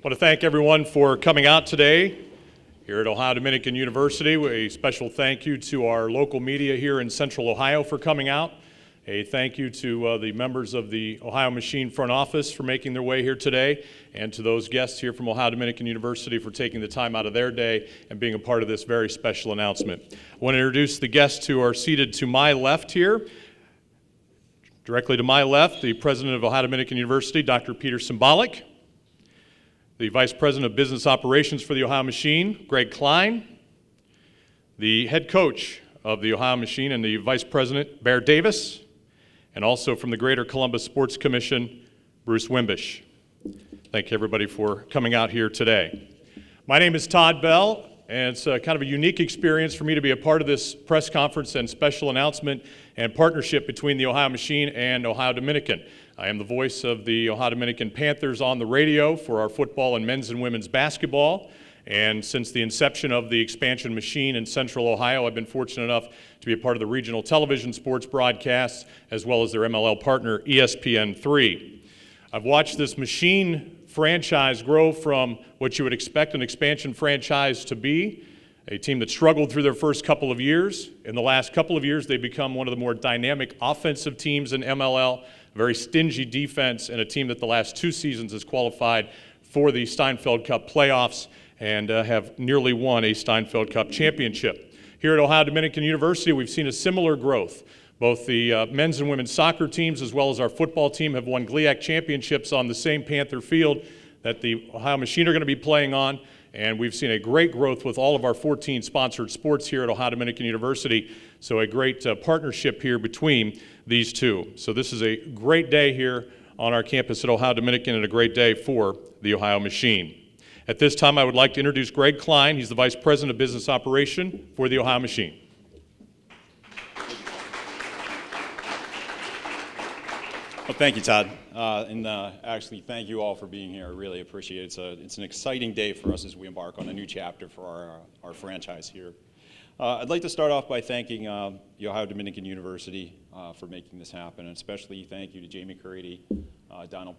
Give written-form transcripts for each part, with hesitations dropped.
I want to thank everyone for coming out today here at Ohio Dominican University. A special thank you to our local media here in Central Ohio for coming out. A thank you to the members of the Ohio Machine front office for making their way here today, and to those guests here from Ohio Dominican University for taking the time out of their day and being a part of this very special announcement. I want to introduce the guests who are seated to my left here. Directly to my left, the president of Ohio Dominican University, Dr. Peter Symbolic. The Vice President of Business Operations for the Ohio Machine, Greg Klein. The head coach of the Ohio Machine and the Vice President, Bear Davis. And also from the Greater Columbus Sports Commission, Bruce Wimbish. Thank you everybody for coming out here today. My name is Todd Bell, and it's kind of a unique experience for me to be a part of this press conference and special announcement and partnership between the Ohio Machine and Ohio Dominican. I am the voice of the Ohio Dominican Panthers on the radio for our football and men's and women's basketball. And since the inception of the expansion machine in Central Ohio, I've been fortunate enough to be a part of the regional television sports broadcasts as well as their MLL partner, ESPN3. I've watched this machine franchise grow from what you would expect an expansion franchise to be, a team that struggled through their first couple of years. In the last couple of years, they've become one of the more dynamic offensive teams in MLL, a very stingy defense, and a team that the last two seasons has qualified for the Steinfeld Cup playoffs and have nearly won a Steinfeld Cup championship. Here at Ohio Dominican University, we've seen a similar growth. Both the men's and women's soccer teams as well as our football team have won GLIAC championships on the same Panther field that the Ohio Machine are going to be playing on. And we've seen a great growth with all of our 14 sponsored sports here at Ohio Dominican University. So a great partnership here between these two. So this is a great day here on our campus at Ohio Dominican and a great day for the Ohio Machine. At this time, I would like to introduce Greg Klein. He's the Vice President of Business Operation for the Ohio Machine. Well, thank you, Todd. Actually, thank you all for being here. I really appreciate it. It's an exciting day for us as we embark on a new chapter for our franchise here. I'd like to start off by thanking the Ohio Dominican University for making this happen, and especially thank you to Jamie Caridi, Donna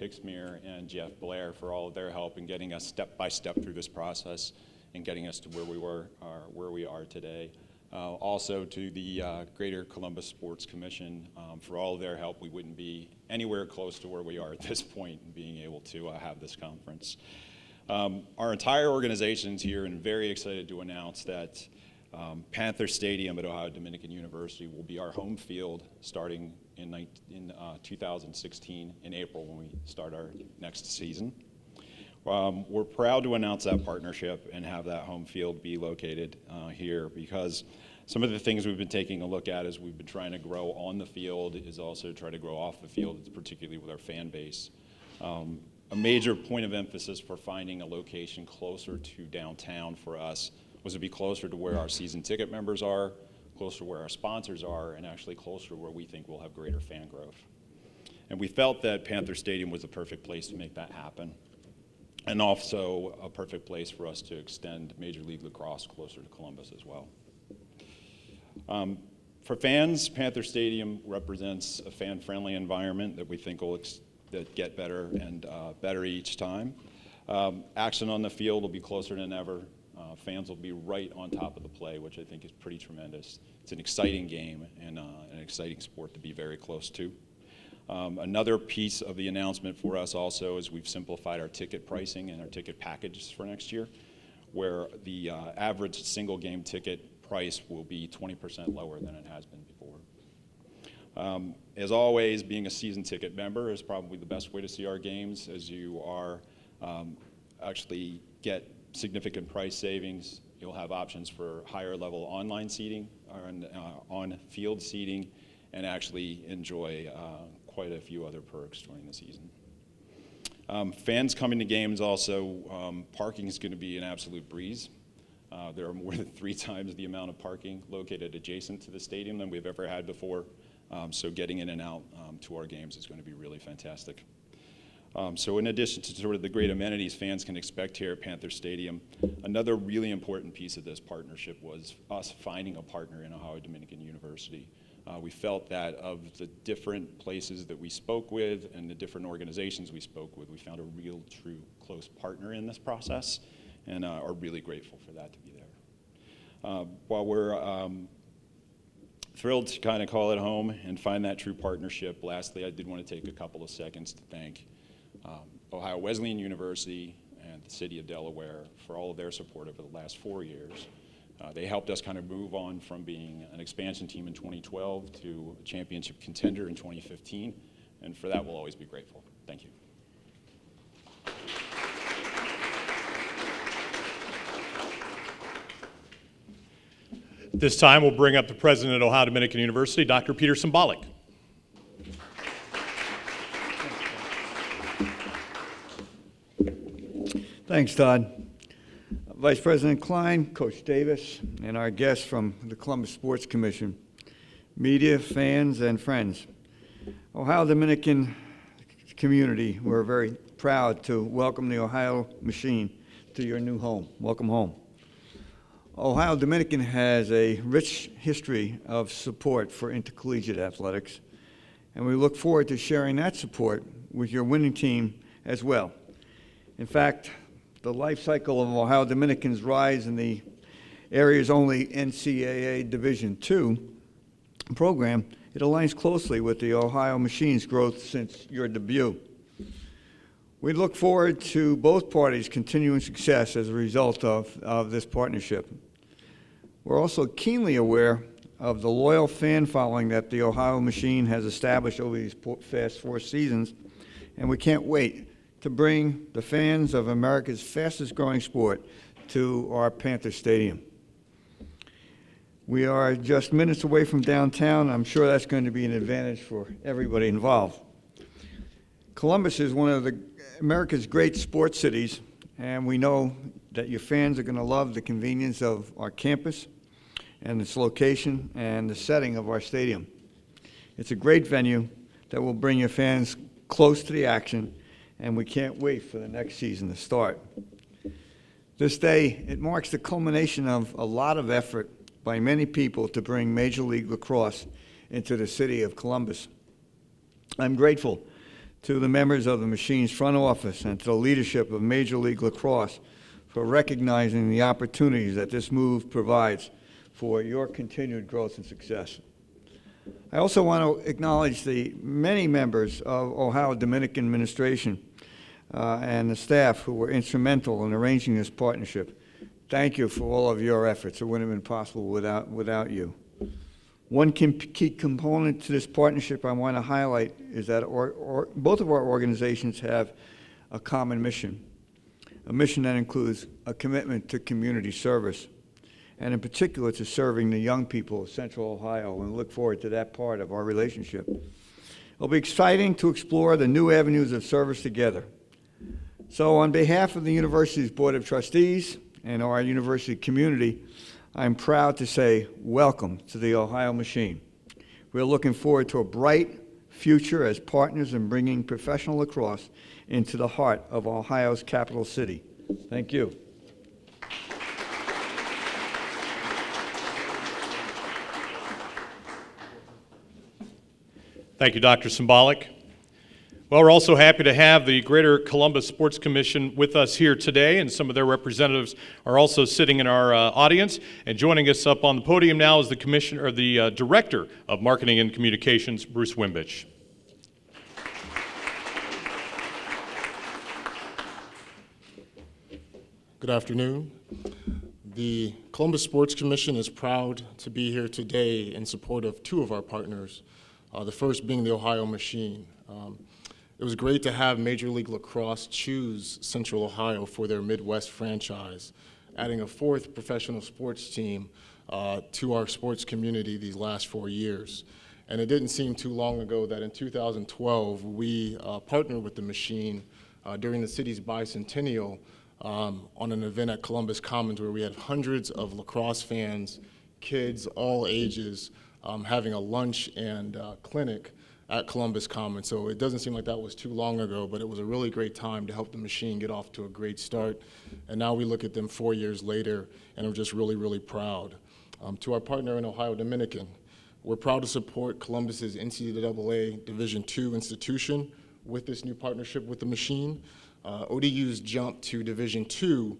Pixmere, and Jeff Blair for all of their help in getting us step by step through this process and getting us to where we are today. Also to the Greater Columbus Sports Commission for all of their help. We wouldn't be anywhere close to where we are at this point in being able to have this conference. Our entire organization is here and very excited to announce that Panther Stadium at Ohio Dominican University will be our home field starting in 2016 in April when we start our next season. We're proud to announce that partnership and have that home field be located here because some of the things we've been taking a look at as we've been trying to grow on the field is also try to grow off the field, particularly with our fan base. A major point of emphasis for finding a location closer to downtown for us was to be closer to where our season ticket members are, closer to where our sponsors are, and actually closer to where we think we'll have greater fan growth. And we felt that Panther Stadium was the perfect place to make that happen, and also a perfect place for us to extend Major League Lacrosse closer to Columbus as well. For fans, Panther Stadium represents a fan-friendly environment that we think will get better and better each time. Action on the field will be closer than ever. Fans will be right on top of the play, which I think is pretty tremendous. It's an exciting game and an exciting sport to be very close to. Another piece of the announcement for us also is we've simplified our ticket pricing and our ticket packages for next year, where the average single game ticket price will be 20% lower than it has been before. As always, being a season ticket member is probably the best way to see our games, as you are actually get significant price savings. You'll have options for higher level online seating and on-field seating, and actually enjoy quite a few other perks during the season. Fans coming to games also, parking is going to be an absolute breeze. There are more than 3 times the amount of parking located adjacent to the stadium than we've ever had before. So getting in and out to our games is going to be really fantastic. So in addition to sort of the great amenities fans can expect here at Panther Stadium, another really important piece of this partnership was us finding a partner in Ohio Dominican University We felt that of the different places that we spoke with and the different organizations we spoke with, we found a real, true, close partner in this process, and are really grateful for that to be there. While we're thrilled to kind of call it home and find that true partnership, lastly, I did want to take a couple of seconds to thank Ohio Wesleyan University and the City of Delaware for all of their support over the last 4 years. They helped us kind of move on from being an expansion team in 2012 to a championship contender in 2015, and for that we'll always be grateful. Thank you. This time we'll bring up the president of Ohio Dominican University, Dr. Peter Symbolic. Thanks, Todd. Vice President Klein, Coach Davis, and our guests from the Columbus Sports Commission, media, fans, and friends. Ohio Dominican community, we're very proud to welcome the Ohio Machine to your new home. Welcome home. Ohio Dominican has a rich history of support for intercollegiate athletics, and we look forward to sharing that support with your winning team as well. In fact, the life cycle of Ohio Dominican's rise in the area's only NCAA Division II program, it aligns closely with the Ohio Machine's growth since your debut. We look forward to both parties' continuing success as a result of this partnership. We're also keenly aware of the loyal fan following that the Ohio Machine has established over these past 4 seasons, and we can't wait to bring the fans of America's fastest growing sport to our Panther Stadium. We are just minutes away from downtown. I'm sure that's going to be an advantage for everybody involved. Columbus is one of America's great sports cities, and we know that your fans are going to love the convenience of our campus and its location and the setting of our stadium. It's a great venue that will bring your fans close to the action, and we can't wait for the next season to start. This day, it marks the culmination of a lot of effort by many people to bring Major League Lacrosse into the city of Columbus. I'm grateful to the members of the Machine's front office and to the leadership of Major League Lacrosse for recognizing the opportunities that this move provides for your continued growth and success. I also want to acknowledge the many members of Ohio Dominican administration and the staff who were instrumental in arranging this partnership. Thank you for all of your efforts. It wouldn't have been possible without you. One key component to this partnership I want to highlight is that both of our organizations have a common mission, a mission that includes a commitment to community service, and in particular to serving the young people of Central Ohio, and look forward to that part of our relationship. It'll be exciting to explore the new avenues of service together. So on behalf of the university's Board of Trustees and our university community, I'm proud to say welcome to the Ohio Machine. We're looking forward to a bright future as partners in bringing professional lacrosse into the heart of Ohio's capital city. Thank you. Thank you, Dr. Symbolic. Well, we're also happy to have the Greater Columbus Sports Commission with us here today, and some of their representatives are also sitting in our audience. And joining us up on the podium now is the Commissioner, or the Director of Marketing and Communications, Bruce Wimbich. Good afternoon. The Columbus Sports Commission is proud to be here today in support of 2 of our partners, the first being the Ohio Machine. It was great to have Major League Lacrosse choose Central Ohio for their Midwest franchise, adding a 4th professional sports team to our sports community these last 4 years. And it didn't seem too long ago that in 2012, we partnered with the Machine during the city's bicentennial on an event at Columbus Commons where we had hundreds of lacrosse fans, kids, all ages, having a lunch and clinic at Columbus Commons. So it doesn't seem like that was too long ago, but it was a really great time to help the Machine get off to a great start. And now we look at them 4 years later, and I'm just really, really proud. To our partner in Ohio Dominican, We're proud to support Columbus's NCAA Division II institution with this new partnership with the machine. ODU's jump to Division II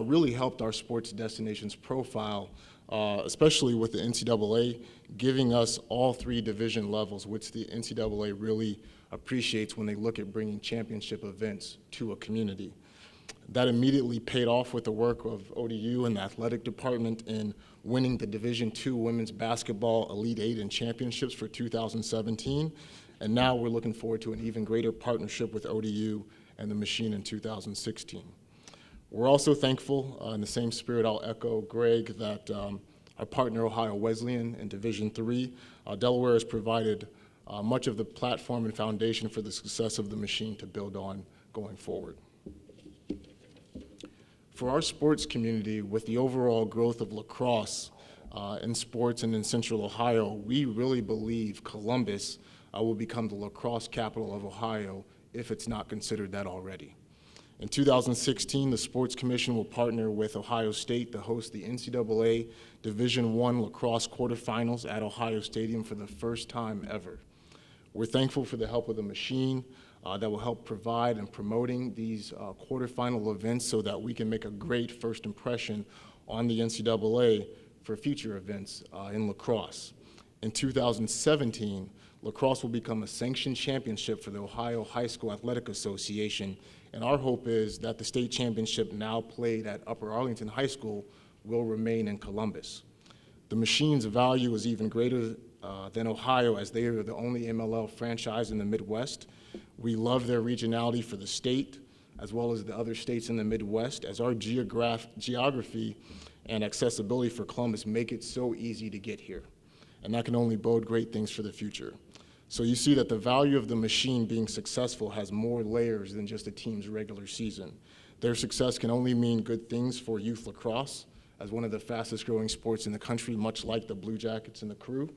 really helped our sports destinations profile, especially with the NCAA giving us all 3 division levels, which the NCAA really appreciates when they look at bringing championship events to a community. That immediately paid off with the work of ODU and the athletic department in winning the Division II Women's Basketball Elite 8 and Championships for 2017. And now we're looking forward to an even greater partnership with ODU and the machine in 2016. We're also thankful, in the same spirit I'll echo Greg, that our partner Ohio Wesleyan in Division III, Delaware has provided much of the platform and foundation for the success of the machine to build on going forward. For our sports community, with the overall growth of lacrosse in sports and in Central Ohio, we really believe Columbus will become the lacrosse capital of Ohio if it's not considered that already. In 2016, the Sports Commission will partner with Ohio State to host the NCAA Division I lacrosse quarterfinals at Ohio Stadium for the first time ever. We're thankful for the help of the machine that will help provide and promoting these quarterfinal events so that we can make a great first impression on the NCAA for future events in lacrosse. In 2017, lacrosse will become a sanctioned championship for the Ohio High School Athletic Association, and our hope is that the state championship now played at Upper Arlington High School will remain in Columbus. The machine's value is even greater than Ohio, as they are the only MLL franchise in the Midwest. We love their regionality for the state, as well as the other states in the Midwest, as our geography and accessibility for Columbus make it so easy to get here. And that can only bode great things for the future. So you see that the value of the machine being successful has more layers than just a team's regular season. Their success can only mean good things for youth lacrosse, as one of the fastest growing sports in the country, much like the Blue Jackets and the Crew.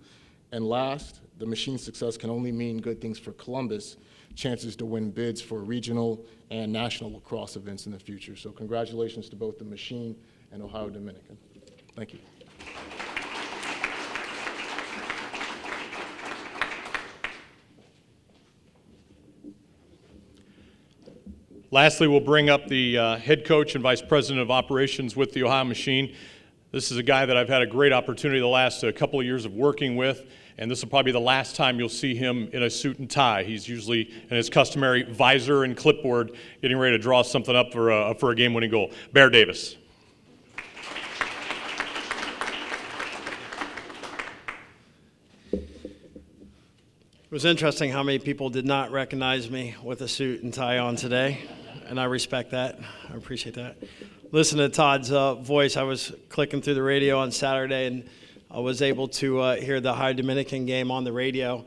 And last, the machine's success can only mean good things for Columbus, chances to win bids for regional and national lacrosse events in the future. So congratulations to both the machine and Ohio Dominican. Thank you. Lastly, we'll bring up the head coach and vice president of operations with the Ohio Machine. This is a guy that I've had a great opportunity the last couple of years of working with, and this will probably be the last time you'll see him in a suit and tie. He's usually in his customary visor and clipboard, getting ready to draw something up for a game-winning goal. Bear Davis. It was interesting how many people did not recognize me with a suit and tie on today, and I respect that. I appreciate that. Listen to Todd's voice. I was clicking through the radio on Saturday, and I was able to hear the Ohio Dominican game on the radio.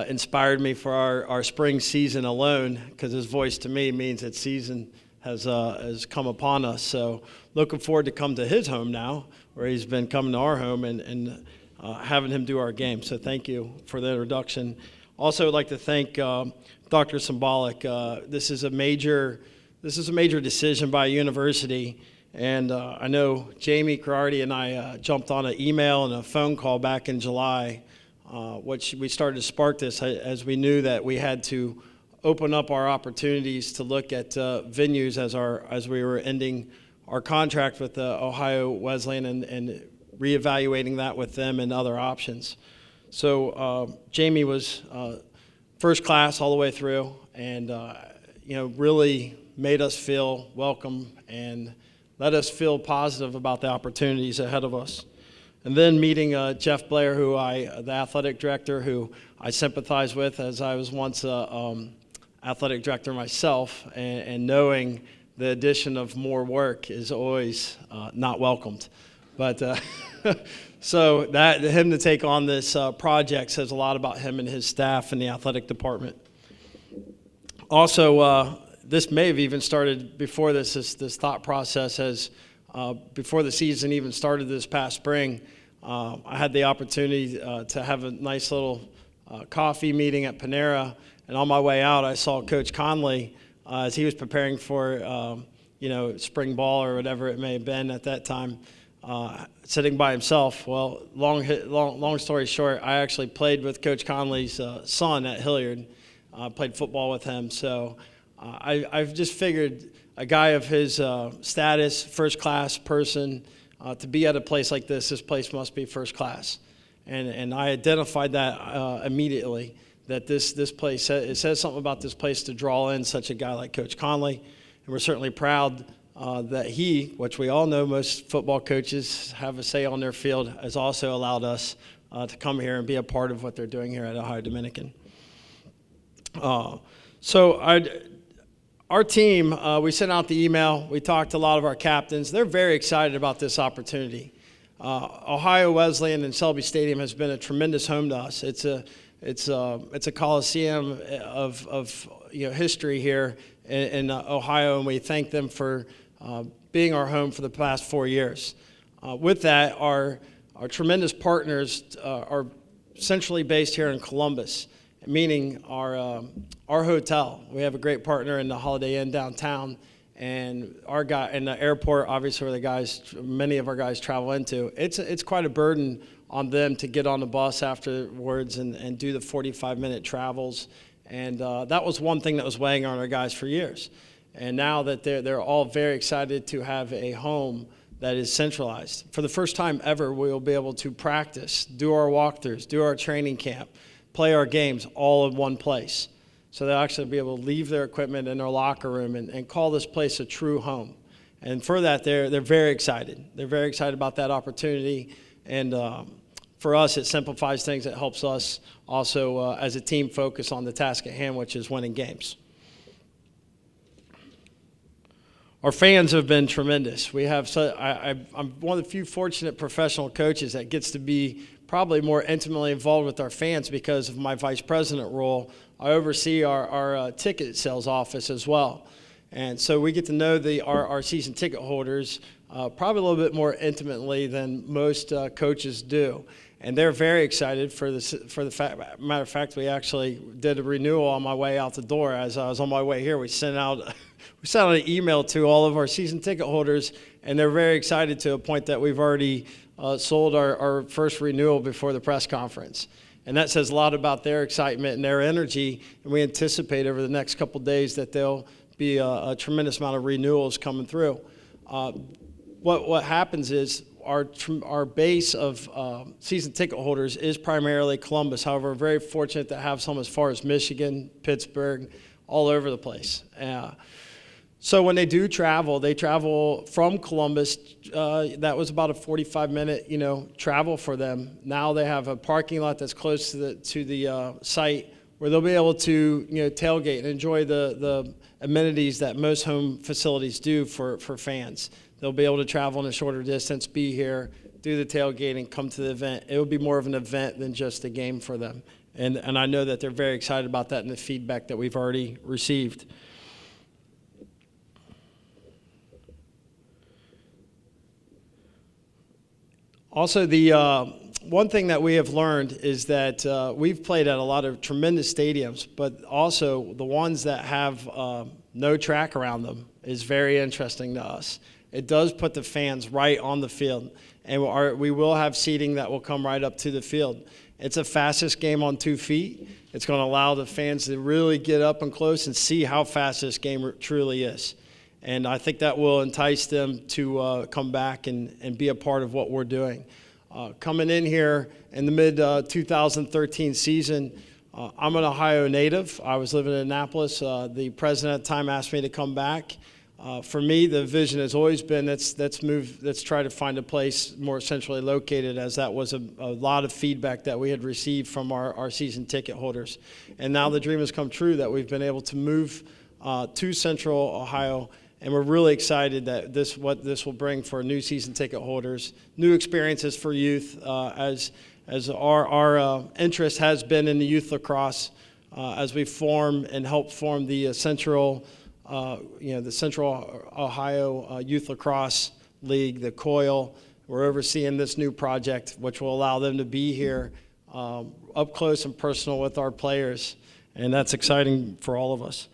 Inspired me for our spring season alone, because his voice to me means that season has come upon us. So looking forward to come to his home now, where he's been coming to our home and having him do our game. So thank you for the introduction. Also, I'd like to thank Dr. Symbolic. This is a major decision by a university, and I know Jamie Carardi and I jumped on an email and a phone call back in July, which we started to spark this as we knew that we had to open up our opportunities to look at venues as we were ending our contract with Ohio Wesleyan and reevaluating that with them and other options. So Jamie was first class all the way through, and really made us feel welcome and let us feel positive about the opportunities ahead of us. And then meeting Jeff Blair, the athletic director, who I sympathize with, as I was once athletic director myself, and knowing the addition of more work is always not welcomed. But so him to take on this project says a lot about him and his staff and the athletic department. Also, this may have even started before this thought process before the season even started this past spring. I had the opportunity to have a nice little coffee meeting at Panera, and on my way out, I saw Coach Conley as he was preparing for spring ball or whatever it may have been at that time. sitting by himself. Well, long story short, I actually played with Coach Conley's son at Hilliard. Played football with him. So I've just figured a guy of his status, first-class person, to be at a place like this place must be first class. And I identified that immediately, that this place, it says something about this place to draw in such a guy like Coach Conley. And we're certainly proud that he, which we all know most football coaches have a say on their field, has also allowed us to come here and be a part of what they're doing here at Ohio Dominican. Our team, we sent out the email. We talked to a lot of our captains. They're very excited about this opportunity. Ohio Wesleyan and Selby Stadium has been a tremendous home to us. It's a coliseum of history here in Ohio, and we thank them for being our home for the past 4 years. With that, our tremendous partners are centrally based here in Columbus, meaning our hotel. We have a great partner in the Holiday Inn downtown, and our guy in the airport, obviously where many of our guys travel into. It's quite a burden on them to get on the bus afterwards and do the 45-minute travels. And that was one thing that was weighing on our guys for years. And now that they're all very excited to have a home that is centralized. For the first time ever, we will be able to practice, do our walkthroughs, do our training camp, play our games all in one place. So they'll actually be able to leave their equipment in their locker room and call this place a true home. And for that, they're very excited. They're very excited about that opportunity. And for us, it simplifies things. It helps us also, as a team, focus on the task at hand, which is winning games. Our fans have been tremendous. I'm one of the few fortunate professional coaches that gets to be probably more intimately involved with our fans because of my vice president role. I oversee our ticket sales office as well. And so we get to know our season ticket holders probably a little bit more intimately than most coaches do. And they're very excited for the fact. Matter of fact, we actually did a renewal on my way out the door. As I was on my way here, we sent out an email to all of our season ticket holders, and they're very excited to a point that we've already sold our first renewal before the press conference. And that says a lot about their excitement and their energy, and we anticipate over the next couple of days that there'll be a tremendous amount of renewals coming through. What happens is our base of season ticket holders is primarily Columbus. However, we're very fortunate to have some as far as Michigan, Pittsburgh, all over the place. So when they do travel, they travel from Columbus. That was about a 45-minute, travel for them. Now they have a parking lot that's close to the site where they'll be able to, tailgate and enjoy the amenities that most home facilities do for fans. They'll be able to travel in a shorter distance, be here, do the tailgating, come to the event. It will be more of an event than just a game for them. And I know that they're very excited about that and the feedback that we've already received. Also, the one thing that we have learned is that we've played at a lot of tremendous stadiums, but also the ones that have no track around them is very interesting to us. It does put the fans right on the field, and we will have seating that will come right up to the field. It's the fastest game on 2 feet. It's going to allow the fans to really get up and close and see how fast this game truly is. And I think that will entice them to come back and be a part of what we're doing. Coming in here in the mid-2013 season, I'm an Ohio native. I was living in Annapolis. The president at the time asked me to come back. For me, the vision has always been let's try to find a place more centrally located, as that was a lot of feedback that we had received from our season ticket holders. And now the dream has come true that we've been able to move to Central Ohio. And we're really excited that what this will bring for new season ticket holders, new experiences for youth, as our interest has been in the youth lacrosse, as we form and help form the Central Ohio Youth Lacrosse League, the COIL. We're overseeing this new project, which will allow them to be here up close and personal with our players, and that's exciting for all of us.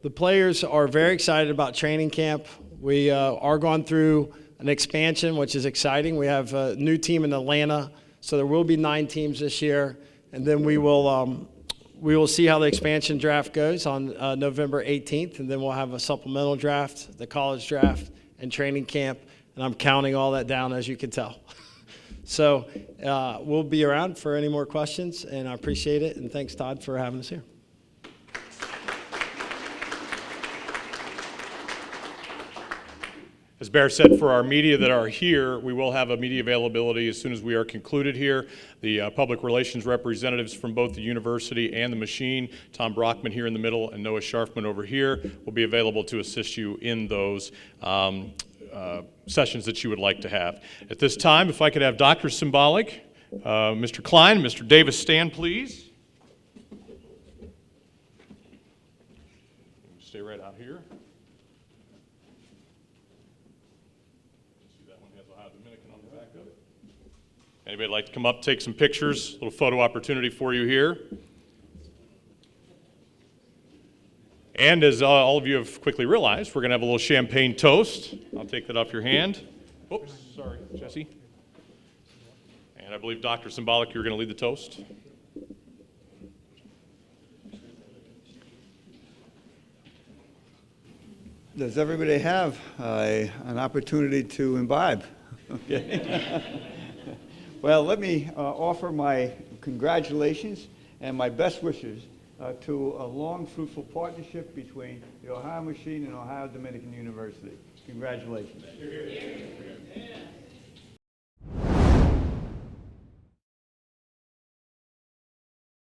the players are very excited about training camp. We are going through an expansion, which is exciting. We have a new team in Atlanta, so there will be 9 teams this year. And then we will see how the expansion draft goes on November 18th, and then we'll have a supplemental draft, the college draft, and training camp. And I'm counting all that down, as you can tell. So we'll be around for any more questions, and I appreciate it. And thanks, Todd, for having us here. As Bear said, for our media that are here, we will have a media availability as soon as we are concluded here. The public relations representatives from both the university and the machine, Tom Brockman here in the middle and Noah Scharfman over here, will be available to assist you in those sessions that you would like to have. At this time, if I could have Dr. Symbolic, Mr. Klein, Mr. Davis stand, please. Stay right out here. Ohio Dominican on the back of it. Anybody like to come up, take some pictures? A little photo opportunity for you here. And as all of you have quickly realized, we're going to have a little champagne toast. I'll take that off your hand. Oops, sorry, Jesse. And I believe Dr. Symbolic, you're going to lead the toast. Does everybody have an opportunity to imbibe? Okay. Well, let me offer my congratulations and my best wishes to a long, fruitful partnership between the Ohio Machine and Ohio Dominican University. Congratulations.